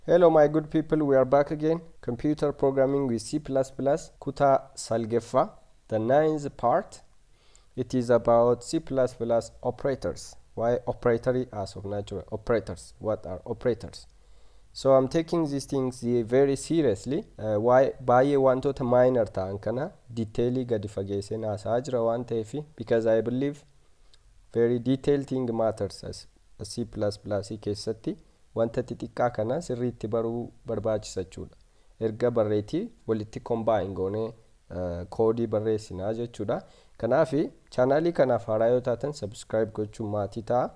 Hello my good people, we are back again. Computer programming with C++, Kuta Salgefa, the ninth part. It is about C++ operators. Why operatory as of natural operators? What are operators? So I'm taking these things very seriously. Why baay'ee wantoota minor ta'an kana detailii gadi fageesseen haasaa jira waan ta'eefi because I believe very detailed thing matters as C++ keessatti. Wanta xixiqqaa kana sirriitti baruu barbaachisa jechuudha. Erga barreetii walitti combine goonee koodii barreessinaa jechuudha. Kanaaf chaanalii kanaaf haaraa yoo taatan subscribe gochuun maatii ta'a.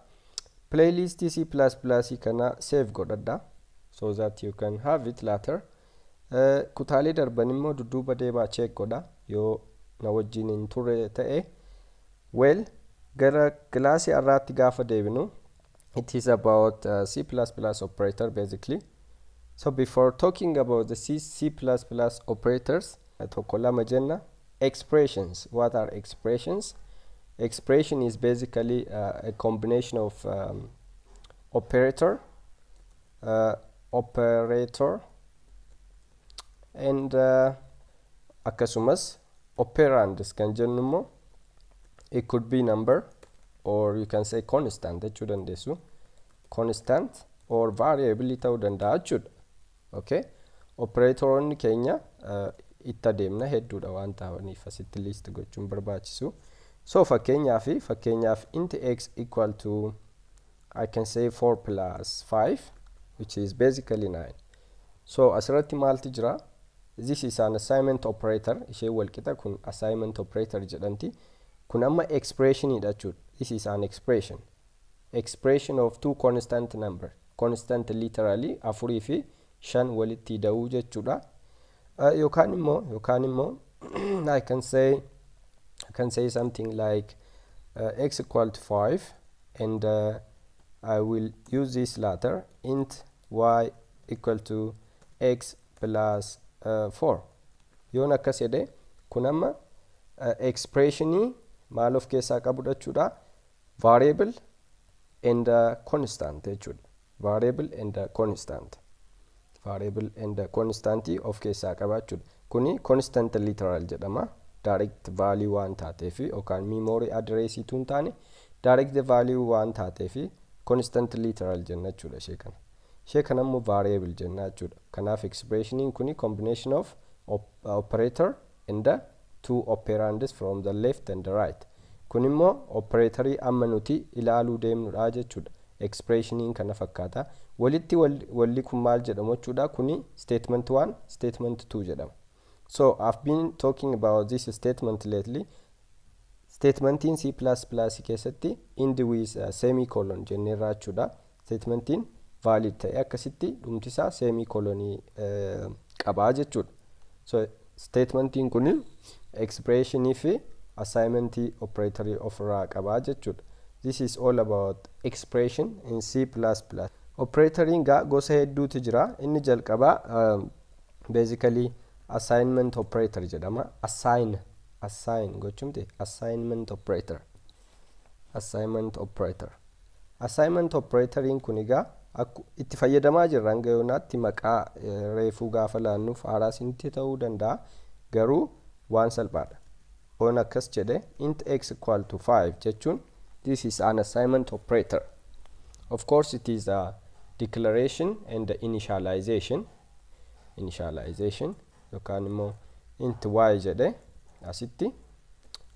Playlist C++ kana save godhadha so that you can have it later. Kutaalee darban immoo dudduuba deebaa check godha yoo na wajjin hin turre ta'e. Well, gara kilaasii irratti gaafa deebinu it is about C++ operator basically. So before talking about the C++ operators, tokolama jenna expressions. What are expressions? Expression is basically a combination of operator, and akkasumas operands kan jennu it could be number, or you can say constant jechuu dandeessu. Constant or variable ta'uu danda'a jechuudha. Okay, operatoroonni keenya itti adeemna hedduudha waan ta'aniif asitti list gochuun barbaachisu. So fakkeenyaaf int x equal to I can say 4 plus 5, which is basically 9. So asirratti maaltu jira? This is an assignment operator. Ishee walqixa kun assignment operator jedhamti. Kun amma expression idha jechuudha. This is an expression of two constant number. Constant literally afurii fi shan walitti da'uu jechuudha. Yookaan immoo I can say something like x equal to 5 and I will use this later int y equal to x plus 4. Yoon akkas jedhe kun amma expressioni maal of keessaa qabudha jechuudha. Variable and constant jechuudha. Variable and constant of keessaa qaba jechuudha. Kuni constant literal jedhama. Direct value waan taateefi yookaan memory address tuun taane direct value waan taateefi constant literal jenna jechuudha ishee kana immoo variable jenna jechuudha. Kanaaf expressionin kuni combination of operator and two operands from the left and the right. Kun immoo operatorii amma nuti ilaaluu deemnudha jechuudha. Expressionin kana fakkaata. Walitti walli kun maal jedhamu jechuudha. Kuni statement 1, statement 2 jedhama. So I've been talking about this statement lately. Statement in C++ keessatti end with semicolon jenneerra jechuudha. Statement in valid ta'e akkasitti dhumtisaa semicolon qabaa jechuudha. So statement in kun expression fi assignment operator of qaba jechuudha. This is all about expression in C++. Operatoring gosa hedduutu jira. Inni jalqaba basically assignment operator jedhama. Assign gochumte assignment operator. Assignment operatoring kuniga itti fayyadamaa jirra hanga yoonaatti maqaa reefuu gaafa laannuuf haaraasinitti ta'uu danda'a garuu waan salphaadha. On akkas jedhe int x equal to 5 jechuun this is an assignment operator. Of course it is a declaration and initialization yookaan immoo int y jedhe asitti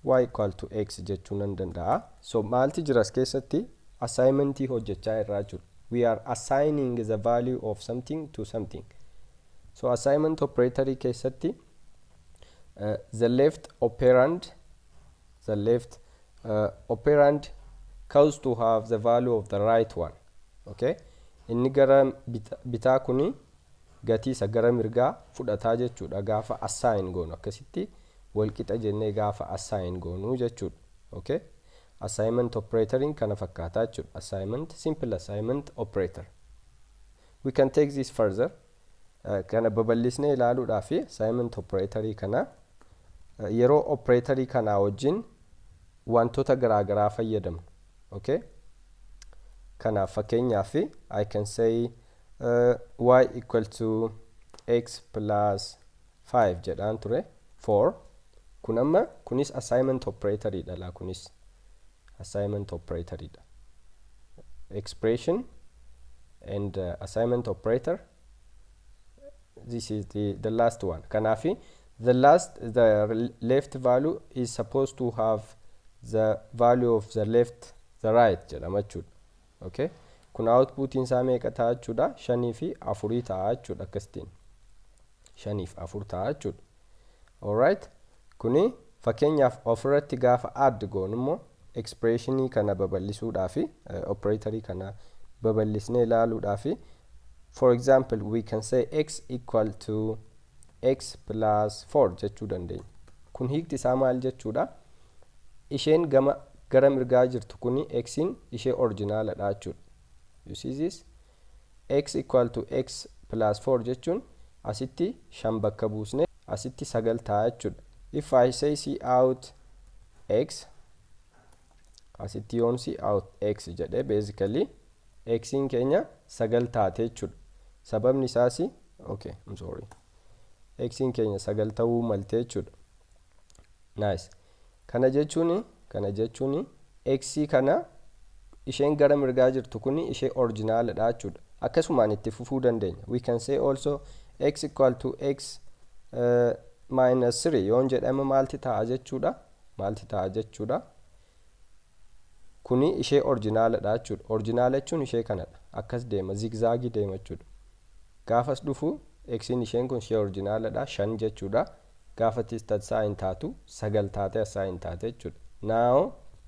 y equal to x jechuun nan danda'a. So maalti jiras keessatti assignment hojjechaa irraa jiru. We are assigning the value of something to something. So assignment operator keessatti the left operand cause to have the value of the right one. Okay, inni gara bitaa kuni gatii isa gara mirgaa fudhataa jechuudha gaafa assign goonu akkasitti walqixa jennee gaafa assign goonu jechuudha. Okay, assignment operatoring kana fakkaataa jechuudha. Simple assignment operator. We can take this further. Kana babal'isnee ilaaluudhaaf assignment operatorii kana yeroo operatorii kana wajjin wantoota garaagaraa fayyadamu. Okay, kana fakkeenyaaf I can say y equal to x plus 5 jedhaan ture 4 kun amma kunis assignment operator dha la kunis assignment operator dha expression and assignment operator. This is the last one. Kanafi the left value is supposed to have the value of the left the right jedhama jechuudha. Okay, kun output isaa meeqa ta'a jechuudha? 5 fi 4 ta'a jechuudha. Akkasitiin 5 fi 4 ta'a jechuudha. Alright, kuni fakkeenyaaf ofirratti gaafa add goon immoo expressionii kana babal'isuudhaaf operatorii kana babal'isnee ilaaluudhaaf, for example we can say x equal to x plus 4 jechuu dandeenya. Kun hiikti isaa maal jechuudha? Isheen gara mirgaa jirtu kuni xin ishee original dha jechuudha. You see this? X equal to x plus 4 jechuun asitti 5 bakka buusne asitti 9 ta'a jechuudha. If I say see out x, asitti yoon see out x jedhe basically xin keenya 9 taate jechuudha. Sababni isaasi okay, I'm sorry, xin keenya 9 ta'uu malte jechuudha. Nice. Kana jechuuni x kana isheen gara mirgaa jirtu kuni ishee original dha jechuudha. Akkasumaan itti fufuu dandeenya. We can say also x equal to x minus 3 yoon jedhama maalti ta'a jechuudha. Maalti ta'a jechuudha. Kuni ishee original dha jechuudha. Original jechuun ishee kanadha. Akkas deema zigzagi deema jechuudha. Gaafas dhufu xin isheen kun ishee original dha 5 jechuudha. Gaafatis assign taatu 9 taate assign taate jechuudha.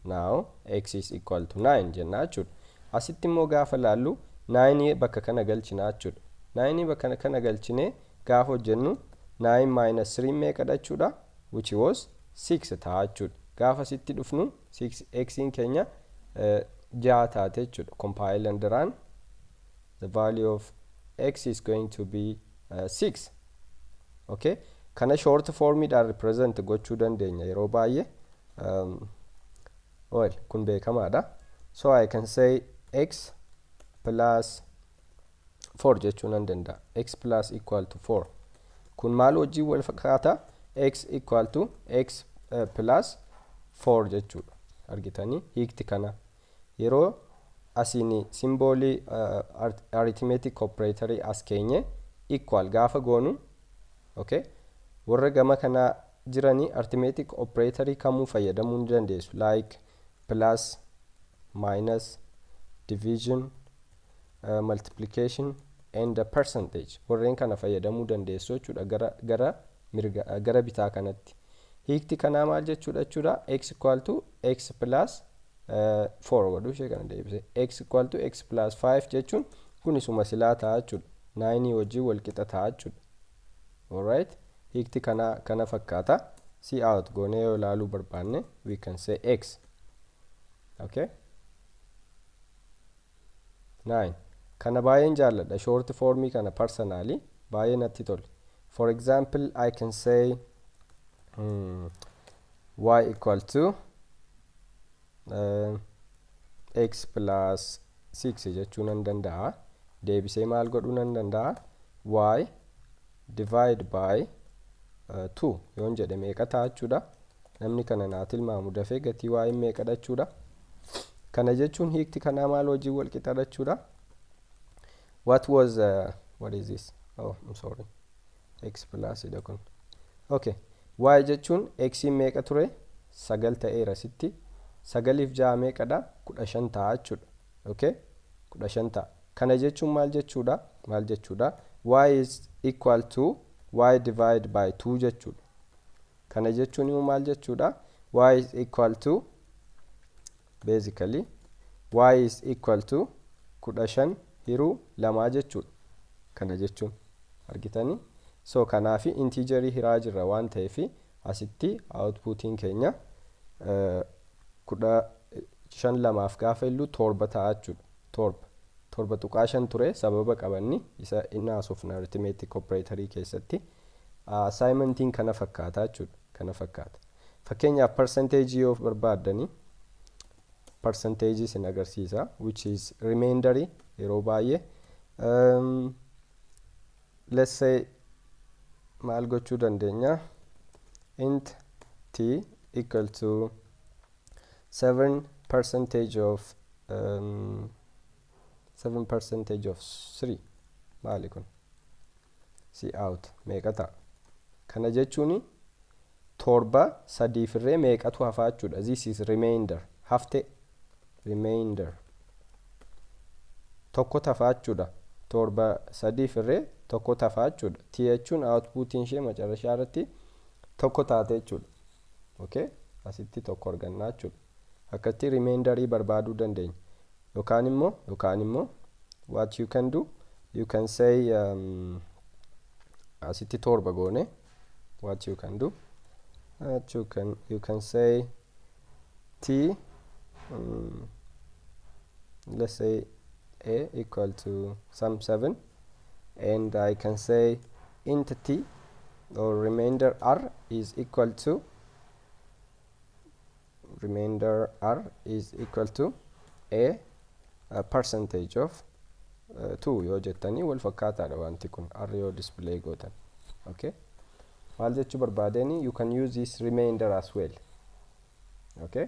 Now x is equal to 9 jenna jechuudha. Asitti immoo gaafa laallu 9 bakka kana galchina jechuudha. 9 bakka kana galchine gaafa hojjennu 9 minus 3 meeqa jechuudha, which was 6 ta'a jechuudha. Gaafa sitti dhufnu 6 xin keenya 6 taate jechuudha. Compile and run. The value of x is going to be 6. Okay, kana short form dhaan represent gochuu dandeenya yeroo baay'ee. Well, kun beekamaadha. So I can say x plus 4 jechuu nan danda'a. X plus equal to 4. Kun maal wajjin wal fakkaata? X equal to x plus 4 jechuudha. Argitanii hiikti kana yeroo asini symboli arithmetic operator as keenye equal gaafa goonu, okay, warra gama kana jirani arithmetic operator kamuu fayyadamuu ni dandeessu, like plus, minus, division, multiplication and percentage. Warreen kana fayyadamuu dandeessu jechuudha gara bitaa kanatti. Hiikti kana maal jechuudha? X equal to x plus 4 waduu ishee kana deebise. X equal to x plus 5 jechuun kun isuma silaa ta'a jechuudha. 9 wajjin wal qixa ta'a jechuudha. Alright, hiikti kana fakkaata. See out goonee yoo ilaaluu barbaanne we can say x. Okay, 9 kana baay'een jaalladha short form kana personally baay'ee natti tole. For example I can say y equal to x plus 6 jechuu nan danda'a. Deebisee maal godhuu nan danda'a? Y divide by 2 yoon jedhe meeqa ta'a jechuudha. Namni kana naa tilmaamu dafee gatii y meeqa jechuudha. Kana jechuun hiikti kana maal wajjin wal qixa jechuudha. What was what is this? Oh, I'm sorry. X plus ida kun. Okay, y jechuun x meeqa ture? 9 ta'eera sitti. 9 fi 6 meeqadha? 15 ta'a jechuudha. Okay, 15 ta'a. Kana jechuun maal jechuudha? Y is equal to y divide by 2 jechuudha. Kana jechuun immoo maal jechuudha? Y is equal to basically y is equal to 15 hiruu 2 jechuudha. Kana jechuun argitanii? So kanaafi integer hiraa jirra waan ta'eef asitti outputiin keenya 15 lamaaf gaafa illu 7 ta'a jechuudha. 7 tuqaa 5 ture sababa qabanni isa inaasofna arithmetic operator keessatti. Assignmentiin kana fakkaata jechuudha. Kana fakkaata. Fakkeenyaaf percentage of barbaaddanii percentage sin agarsiisa, which is remainder yeroo baay'ee let's say maal gochuu dandeenya int t equal to 7% of 7% of 3 maali kun see out meeqa ta'a kana jechuuni torba sadii firree meeqatu hafaa jechuudha. This is remainder hafte remainder tokko tafaa jechuudha. torba sadii firree tokko tafaa jechuudha. T jechuun outputiin ishee macarashaa irratti tokko taate jechuudha. Okay, asitti tokko argannaa jechuudha. Akkatti remainderii barbaaduu dandeenya. Yookaan immoo what you can do, you can say asitti torba goone what you can do, you can say t let's say a equal to some 7, and I can say int t or remainder r is equal to a percentage of 2 yoo jettanii wal fakkaataadha wanti kun r yoo display gootan. Okay, maal jechuu barbaadeni, you can use this remainder as well. Okay,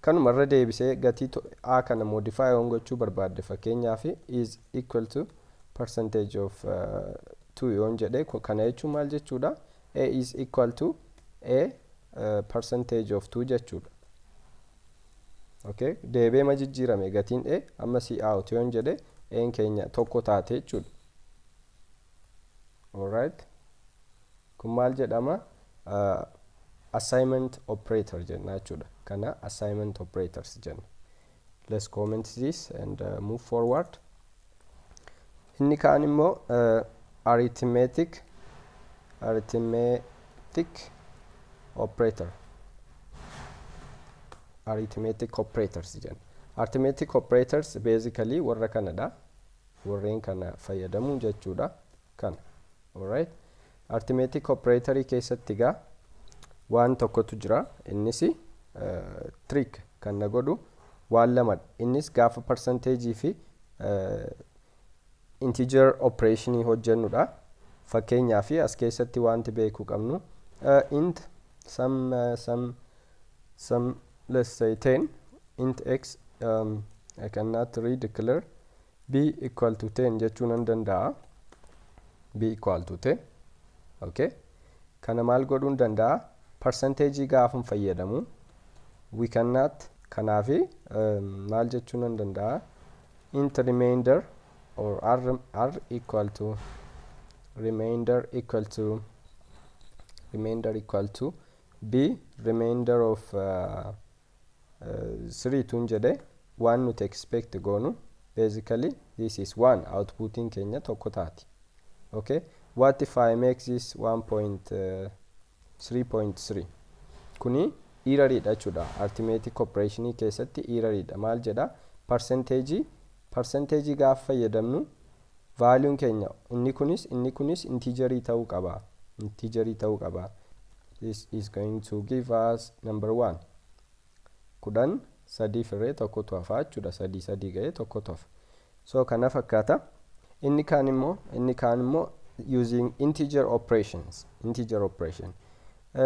kanuma irra deebisee gatii a kana modify gochuu barbaadde fakkeenyaaf is equal to percentage of 2 yoo jedhe kana jechuun maal jechuudha, a is equal to a percentage of 2 jechuudha. Okay, deebee ma jijjiirame gatiin a amma see out yoo jedhe a keenya tokko taate jechuudha. Alright, kun maal jedhama, assignment operator jenna jechuudha. Kana assignment operators jenna. Let's comment this and move forward. Inni kaan immoo arithmetic operator. Arithmetic operators jenna. Arithmetic operators basically warra kanadha. Warreen kana fayyadamuun jechuudha kana. Alright, arithmetic operator keessatti gaa waan tokkotu jira. Innis trick kan na godhu waan lamadha. Innis gaafa percentage fi integer operation hojjennudha. Fakkeenyaaf as keessatti wanti beekuu qabnu int some let's say 10 int x I cannot read clear b equal to 10 jechuun nan danda'a. B equal to 10. Okay, kana maal godhuun danda'a, percentage gaafan fayyadamu we cannot kanaafi maal jechuun nan danda'a int remainder or r equal to remainder equal to b remainder of 3 tun jedhe waan nuti expect goonu basically this is 1 outputing keenya tokko taati. Okay, what if I make this 1.3.3 kuni error dha jechuudha. Arithmetic operation keessatti error dha. Maal jedha, percentage gaaf fayyadamnu value keenya inni kunis integer ta'uu qaba. This is going to give us number 1. Kudhan sadii firree tokko tofa jechuudha. Sadii ga'ee tokko tofa. So kana fakkaata. Inni kaan immoo using integer operation.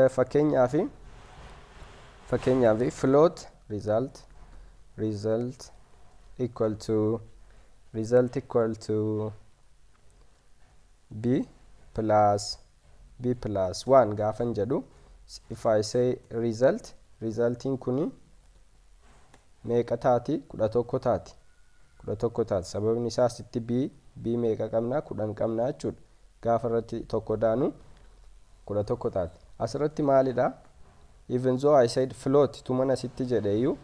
Fakkeenyaaf float result equal to b plus 1 gaafan jedhu, if I say resulting kuni meeqa taati, 11 taati. Sababni isaa sitti b meeqa qabna, 10 qabna jechuudha. Gaafa irratti tokko daanu 11 taati. Asirratti maalidha, even though I said float tumana sitti jedheeyyuu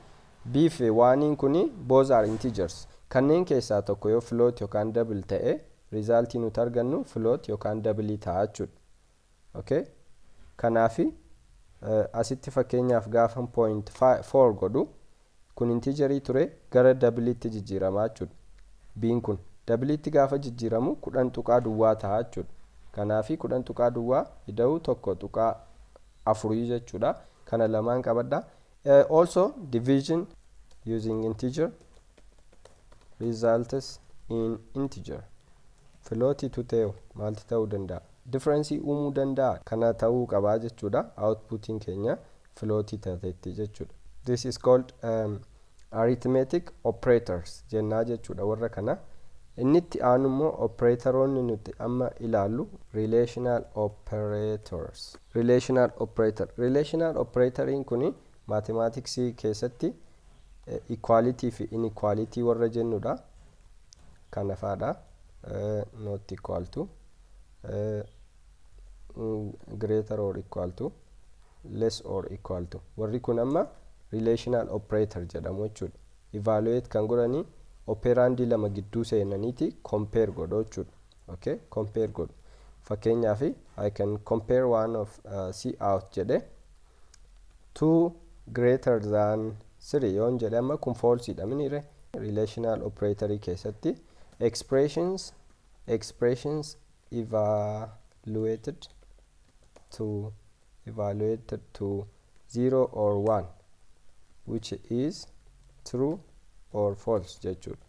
b fi 1 kuni both are integers. Kanneen keessaa tokko yoo float yookaan double ta'e result nuti argannu float yookaan double ta'a jechuudha. Okay, kanaafi asitti fakkeenyaaf gaafa 0.4 godhu kun integerii ture gara double itti jijjiiramaa jechuudha. B'n kun double itti gaafa jijjiiramu 10 tuqaa duwwaa ta'a jechuudha. Kanaafi 10 tuqaa duwwaa ida'u tokko tuqaa 4 jechuudha. Kana lamaan qabadha. Also division using integer results in integer. Float to ta'u maalti ta'uu danda'a? Difference uumuu danda'a. Kana ta'uu qabaa jechuudha. Outputiin keenya float ta'etti jechuudha. This is called arithmetic operators jennaa jechuudha warra kana. Innitti aanu immoo operatoroonni nuti amma ilaallu relational operators. Relational operatoriin kuni mathematicsii keessatti equality fi inequality warra jennudha. Kana faadha. Not equal to, greater or equal to, less or equal to. Warri kun amma relational operator jedhamu jechuudha. Evaluate kan godhani operandi lama gidduu seenaniiti compare godhu jechuudha. Okay, compare godhu. Fakkeenyaaf I can compare one of C out jedhe 2 greater than 3 yoon jedhe amma kun false dha minire. Relational operator keessatti expressions evaluated to 0 or 1, which is true or false jechuudha.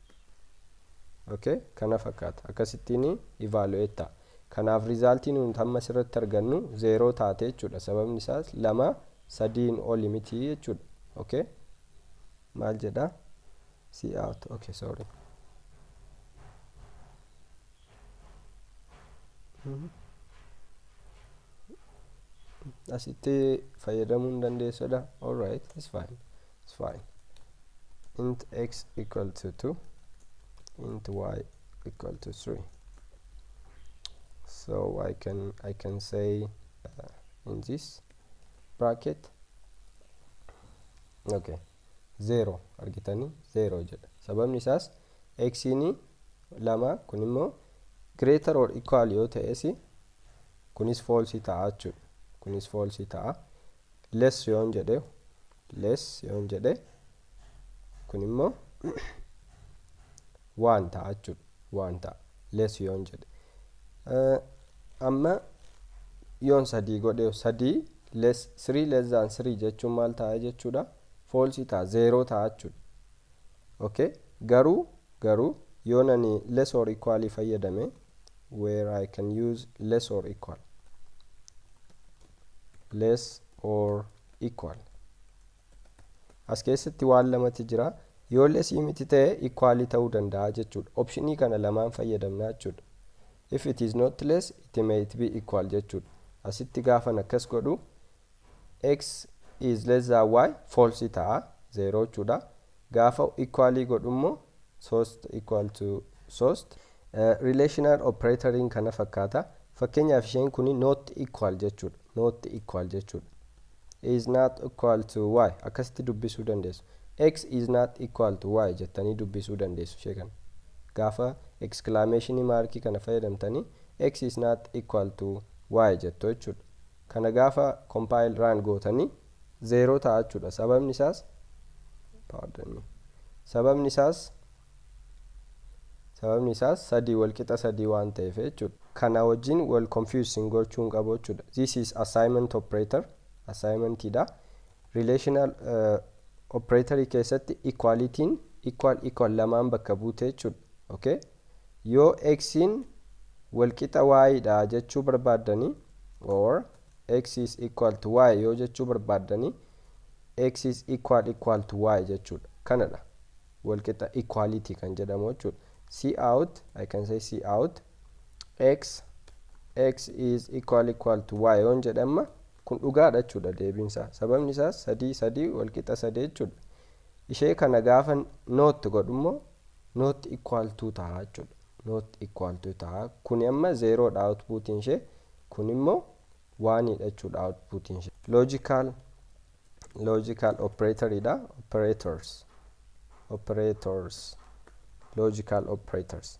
Okay, kana fakkaata akkasittiin evaluate. Kanaaf resultiin nuti amma asirratti argannu 0 taate jechuudha. Sababni isaas 2 3 ol miti jechuudha. Okay, maal jedha? See out. Okay, sorry. Asitti fayyadamuun dandeessadha. All right, it's fine. Int x equal to 2, int y equal to 3. So I can say in this bracket, okay, 0 argitani 0 jedha. Sababni isaas x ni 2 kun immoo greater or equal yoo ta'e kunis false ta'a jechuudha. Kunis false ta'a. Less yoon jedhe kun immoo 1 ta'a jechuudha. 1 ta'a. Less yoon jedhe amma yoon 3 godhe 3 less 3 less than 3 jechuun maal ta'a jechuudha? False ta'a, 0 ta'a jechuudha. Okay, garuu yoon ani less or equal fayyadame, where I can use less or equal, as keessatti waan lamatti jira. Yoo less miti ta'e equal ta'uu danda'a jechuudha. Optionii kana lamaan fayyadamna jechuudha. If it is not less, it might be equal jechuudha. Asitti gaafan akkas godhu x is less than y, false ta'a, 0 jechuudha. Gaafa equal godhu immoo 3 equal to 3. Relational operatorin kana fakkaata. Fakkeenyaaf isheen kuni not equal jechuudha. Is not equal to y akkasitti dubbisuu dandeessu. X is not equal to y jettanii dubbisuu dandeessu ishee kana. Gaafa exclamation mark kana fayyadamtanii x is not equal to y jettu jechuudha. Kana gaafa compile run gootanii 0 ta'a jechuudha. Sababni isaas sadii wal qixa sadii waan ta'eef jechuudha. Kana wajjin wal confusing gochuun qabu jechuudha. This is assignment operator. Assignment ida. Relational operator keessatti equality'n equal lamaan bakka buute jechuudha. Okay, yoo x'in wal qixa y dha jechuu barbaadani, or x is equal to y yoo jechuu barbaadani, x is equal to y jechuudha. Kanadha wal qixa equality kan jedhamu jechuudha. C out, I can say C out x is equal to y yoon jedhama kun dhugaadha jechuudha deebinsa. Sababni isaas sadii wal qixa sadii jechuudha. Ishee kana gaafa not godhummoo not equal to ta'a jechuudha. Not equal to ta'a. Kun amma 0 dha outputin ishee, kun immoo 1 dha jechuudha outputin ishee. Logical operator dha. Logical operators.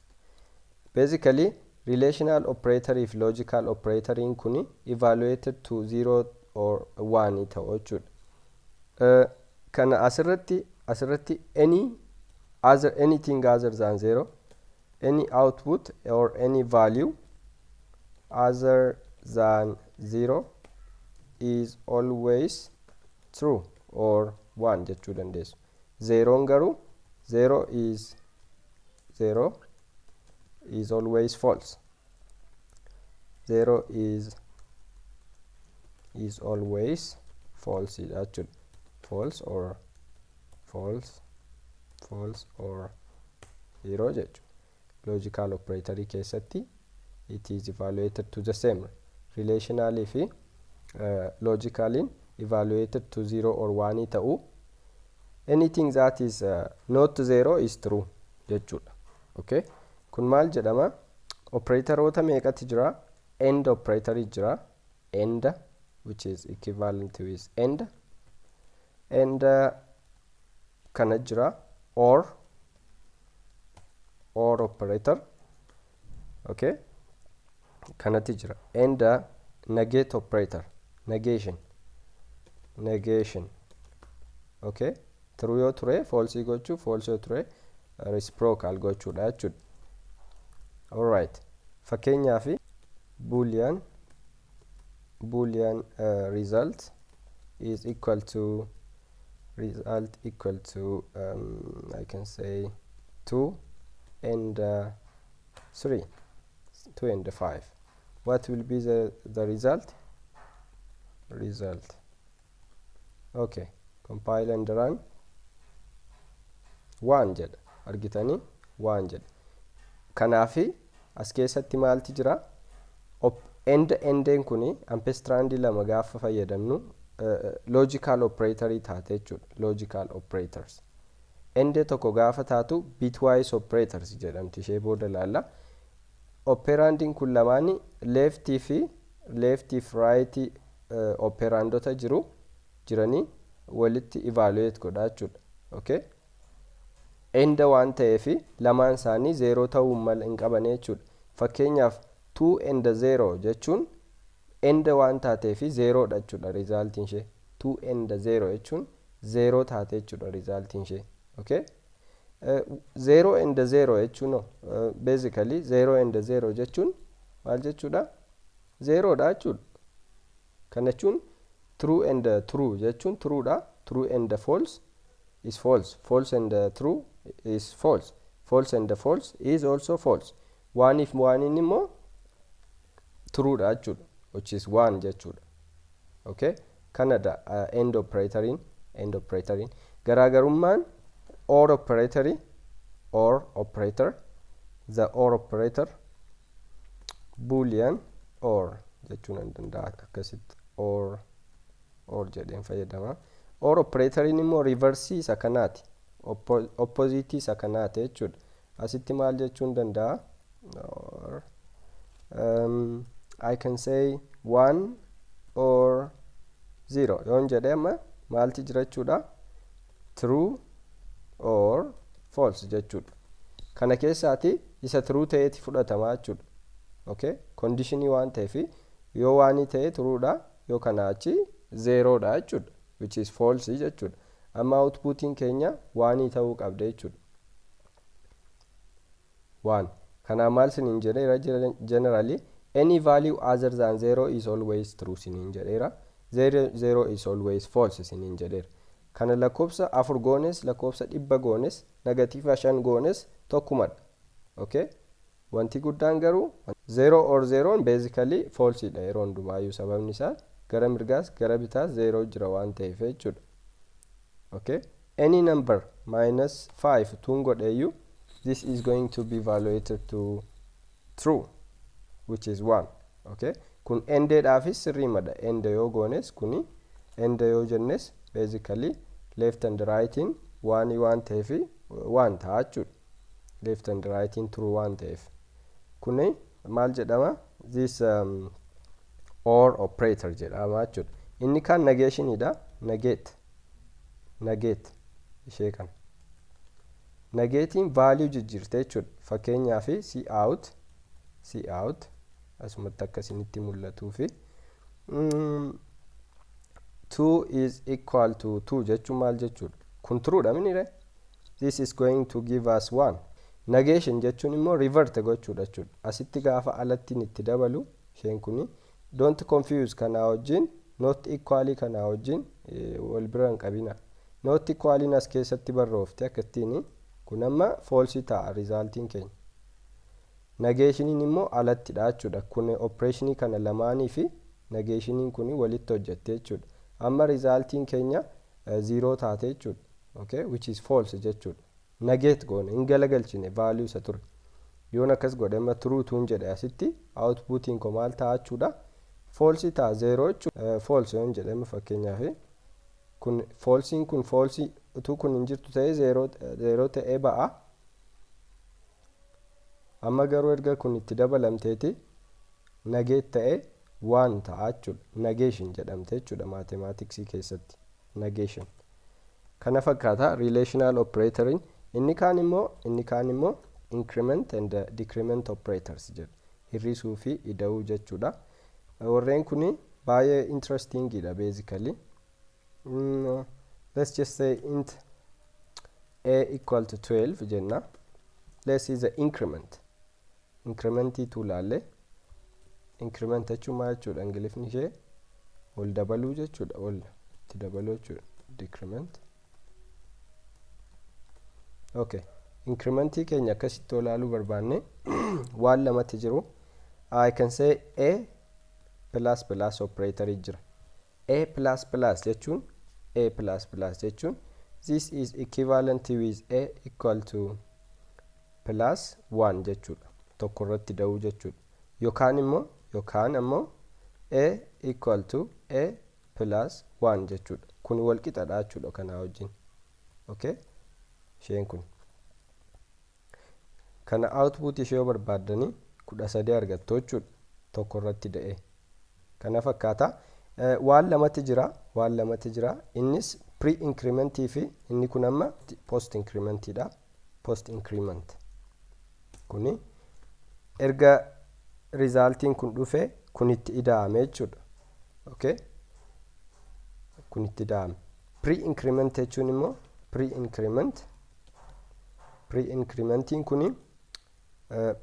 Basically, relational operator if logical operator in kuni evaluated to 0 or 1 ta'u jechuudha. Kana asirratti anything other than 0, any output or any value other than 0 is always true or 1 jechuu dandeessu. 0 garuu 0 is 0, is always false. 0 is always false jechuudha. False or 0 jechuudha. Logical operator keessatti it is evaluated to the same. Relationally fi logically evaluated to 0 or 1 ta'u. Anything that is not 0 is true jechuudha. Okay, kun maal jedhama? Operatorota meeqatu jira? AND operator jira. AND, which is equivalent to is AND, and kana jira or operator. Okay, kanati jira. And negate operator, negation. Okay, true yoo ture false gochuu, false yoo ture reciprocal gochuudha jechuudha. Alright, fakkeenyaaf boolean result is equal to I can say 2 and 3, 2 and 5. What will be the result? Okay, compile and run. 1 jedha argitanii 1 jedha. Kanaafi as keessatti maalti jira? Endeen kuni ampestrandi lama gaafa fayyadamnu logical operator taate jechuudha. Logical operators. Ende tokko gaafa taatu bitwise operators jedhamti. Ishee booda laalla. Operandin kun lamaani left fi right operandota jiranii walitti evaluate godha jechuudha. Okay, enda waan ta'eefi lamaan isaanii 0 ta'uu mal hin qabane jechuudha. Fakkeenyaaf 2 and 0 jechuun enda waan taateefi 0 dha jechuudha resultiin ishee. 2 and 0 jechuun 0 taate jechuudha resultiin ishee. Okay, 0 and 0 jechuun basically 0 and 0 jechuun maal jechuudha? 0 dha jechuudha. Kana jechuun true and true jechuun true dha. True and false is false. False and true is false. False and false is also false. One if one immoo true dha jechuudha, which is 1 jechuudha. Okay, kanada end operator garaagarummaan or operator the or operator boolean or jechuun hin danda'a akkasitti or jedheen fayyadama. Or operator immoo reverse isa kanaati, opposite isa kanaati jechuudha. Asitti maal jechuun danda'a? Or I can say 1 or 0 yoon jedhe amma maalti jira jechuudha? True or false jechuudha. Kana keessaati isa true ta'eeti fudhatama jechuudha. Okay, conditionii waan ta'eefi yoo waanii ta'e true dha, yoo kana achi 0 dha jechuudha, which is false jechuudha. Amma outputiin keenya waanii ta'uu qabda jechuudha. 1. Kana maal sinin jedheera generally any value other than 0 is always true sinin jedheera. 0 is always false sinin jedheera. Kana lakkoofsa 4 goones, lakkoofsa 100 goones, negative 5 goones tokkumadha. Okay, wanti guddaan garuu 0 or 0 basically false dha yeroo hundumaayyuu. Sababni isaa gara mirgaas gara bitaas 0 jira waan ta'eef jechuudha. Okay, any number minus 5 tun godheeyyuu this is going to be evaluated to true, which is 1. Okay, kun endeedhaafis sirriimadha. Ende yoo goones kuni ende yoo jennes basically left and right in 1 ta'eef 1 ta'a jechuudha. Left and right in true 1 ta'eef kuni maal jedhama? This or operator jedhama jechuudha. Inni kan negationidha. Negate ishee kana negating value jijjiirte jechuudha. Fakkeenyaaf see out asumatti akkasinitti mul'atuu fi 2 is equal to 2 jechuun maal jechuudha? Kun true dha minire. This is going to give us 1. Negation jechuun immoo revert gochuudha jechuudha. Asitti gaafa alatti itti dabalu isheen kuni don't confuse kana wajjin not equally kana wajjin wal bira hin qabina. Not equally as keessatti barroofte akkattiin kun amma false ta'a resultiin keenya. negationiin immoo alattidha jechuudha. Kun operationii kana lamaanii fi negationiin kun walitti hojjette jechuudha. Amma resultiin keenya 0 taate jechuudha. Okay, which is false jechuudha. Negate goone hin galagalchine value isa ture. Yoon akkas godhe amma true tuun jedhe asitti outputiin ko maal ta'a jechuudha. False ta'a 0 jechuudha. False yoon jedhe amma fakkeenyaaf kun falsiin kun false utuu kun hin jirtu ta'e 0 ta'ee ba'a. Amma garuu erga kun itti dabalamteeti negate ta'e 1 ta'a jechuudha. Negation jedhamte jechuudha mathematicsii keessatti. Negation. Kana fakkaata relational operatoriin inni kaan immoo increment and decrement operators jedhu. Hirrisuu fi ida'uu jechuudha. Warreen kuni baay'ee interesting idha basically. Let's just say int a equal to 12 jenna. Let's see the increment. Incrementii tuulaalle. Increment jechuun maal jechuudha ingilifni ishee ol dabaluu jechuudha. Ol itti dabaluu jechuudha. Decrement. Okay. Incrementii keenya akkasitti olaaluu barbaanne waan lamatti jiru. I can say a plus plus operator jira. A plus plus jechuun this is equivalent with a equal to plus 1 jechuudha. Tokko irratti da'uu jechuudha. Yookaan ammoo a equal to a plus 1 jechuudha. Kun wal qixadha jechuudha kana wajjin. Okay? Isheen kun. Kana output ishee barbaaddanii 13 argattu jechuudha. Tokko irratti da'e. Kana fakkaata. Waan lamatti jira. Innis pre-incrementii fi inni kun amma post-incrementiidha. Post-increment. Kuni erga resultiin kun dhufe kun itti ida'ame jechuudha. Okay? Kun itti ida'ame. Pre-increment jechuun immoo pre-incrementiin kuni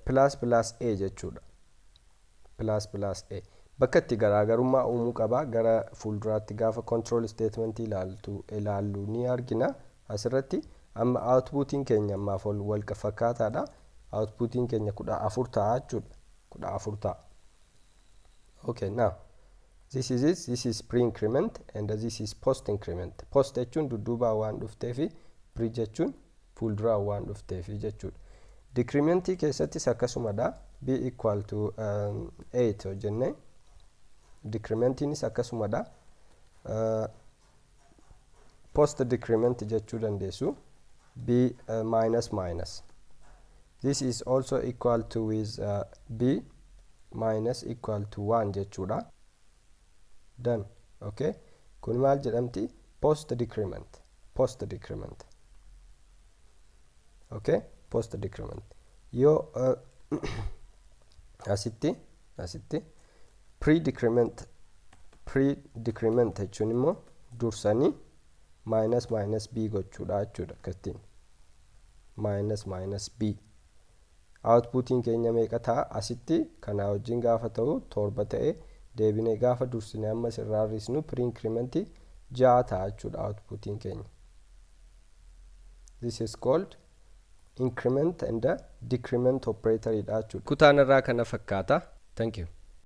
plus plus a jechuudha. Plus plus a. Bakka itti garaagarummaa uumuu qaba. Gara fuulduraatti gaafa control statement ilaallu ni argina. Asirratti amma outputiin keenya ammaaf wal fakkaataadha. Outputiin keenya 14 ta'a jechuudha. 14 ta'a. Okay, now this is pre-increment and this is post-increment. Post jechuun dudduubaa waan dhufteefi pre jechuun fuulduraa waan dhufteefi jechuudha. Decrementii keessattis akkasumadha. B equal to 8 hojjenne. Decrementiinis akkasumadha. Post decrement jechuu dandeessu. B minus minus. This is also equal to with B minus equal to 1 jechuudha. Done. Okay. Kun maal jedhamti? Post decrement. Okay. Post decrement. Yoo asitti pre-decrement jechuun immoo dursanii minus b gochuudha jechuudha. Akkasiin minus b. Outputiin keenya meeqa ta'a? Asitti kana wajjin gaafa ta'u 7 ta'e deebinee gaafa dursine amma irraa hir'isnu pre-incrementii 6 ta'a jechuudha outputiin keenya. This is called increment and decrement operator jechuudha. Kutaan irraa kana fakkaata. Thank you.